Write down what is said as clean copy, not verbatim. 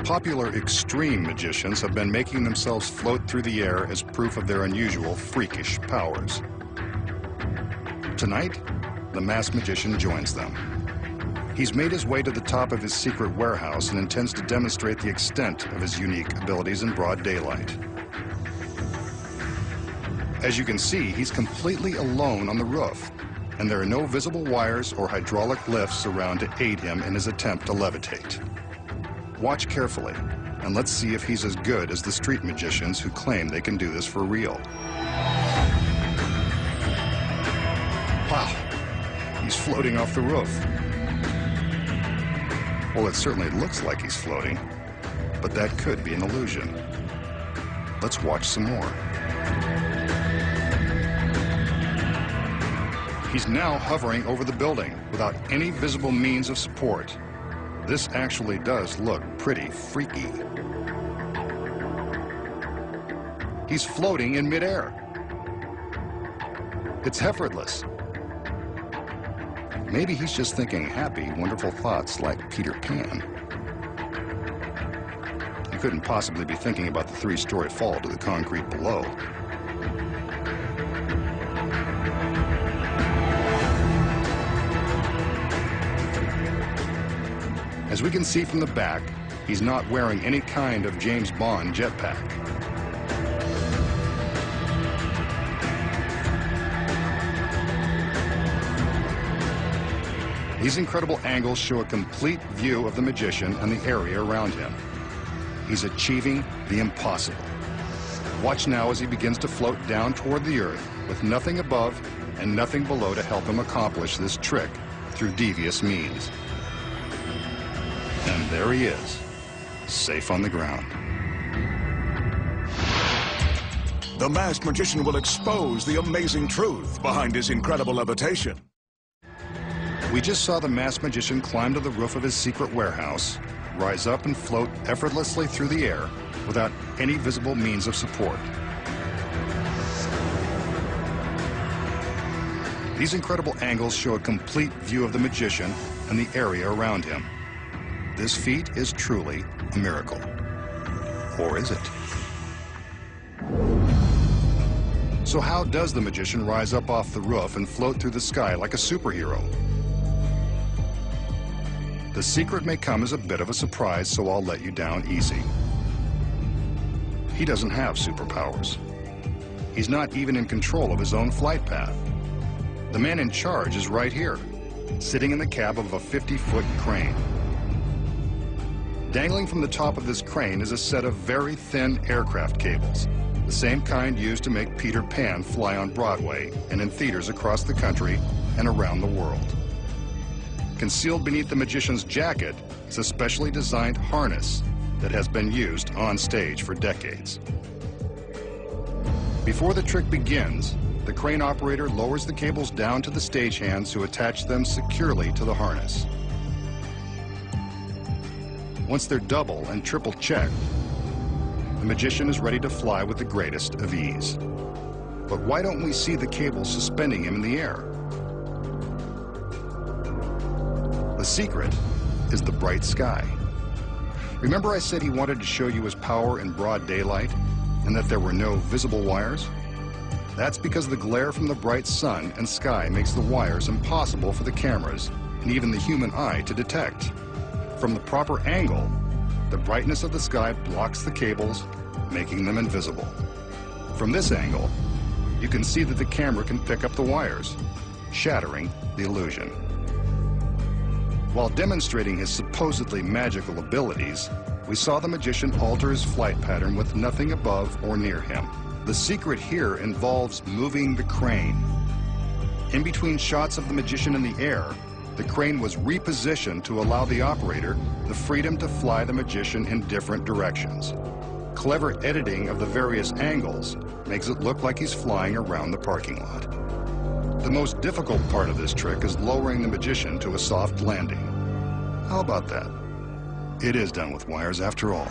Popular extreme magicians have been making themselves float through the air as proof of their unusual, freakish powers. Tonight, the masked magician joins them. He's made his way to the top of his secret warehouse and intends to demonstrate the extent of his unique abilities in broad daylight. As you can see, he's completely alone on the roof, and there are no visible wires or hydraulic lifts around to aid him in his attempt to levitate. Watch carefully, and let's see if he's as good as the street magicians who claim they can do this for real. Wow, he's floating off the roof. Well, it certainly looks like he's floating, but that could be an illusion. Let's watch some more. He's now hovering over the building without any visible means of support. This actually does look pretty freaky. He's floating in midair. It's effortless. Maybe he's just thinking happy, wonderful thoughts like Peter Pan. He couldn't possibly be thinking about the 3-story fall to the concrete below. As we can see from the back, he's not wearing any kind of James Bond jetpack. These incredible angles show a complete view of the magician and the area around him. He's achieving the impossible. Watch now as he begins to float down toward the earth with nothing above and nothing below to help him accomplish this trick through devious means. And there he is, safe on the ground. The masked magician will expose the amazing truth behind his incredible levitation. We just saw the masked magician climb to the roof of his secret warehouse, rise up and float effortlessly through the air without any visible means of support. These incredible angles show a complete view of the magician and the area around him. This feat is truly a miracle. Or is it? So how does the magician rise up off the roof and float through the sky like a superhero? The secret may come as a bit of a surprise, so I'll let you down easy. He doesn't have superpowers. He's not even in control of his own flight path. The man in charge is right here, sitting in the cab of a 50-foot crane. Dangling from the top of this crane is a set of very thin aircraft cables, the same kind used to make Peter Pan fly on Broadway and in theaters across the country and around the world. Concealed beneath the magician's jacket is a specially designed harness that has been used on stage for decades. Before the trick begins, the crane operator lowers the cables down to the stagehands who attach them securely to the harness. Once they're double and triple checked, the magician is ready to fly with the greatest of ease. But why don't we see the cables suspending him in the air? The secret is the bright sky. Remember I said he wanted to show you his power in broad daylight and that there were no visible wires? That's because the glare from the bright sun and sky makes the wires impossible for the cameras and even the human eye to detect. From the proper angle, the brightness of the sky blocks the cables, making them invisible. From this angle, you can see that the camera can pick up the wires, shattering the illusion. While demonstrating his supposedly magical abilities, we saw the magician alter his flight pattern with nothing above or near him. The secret here involves moving the crane. In between shots of the magician in the air, the crane was repositioned to allow the operator the freedom to fly the magician in different directions. Clever editing of the various angles makes it look like he's flying around the parking lot. The most difficult part of this trick is lowering the magician to a soft landing. How about that? It is done with wires after all.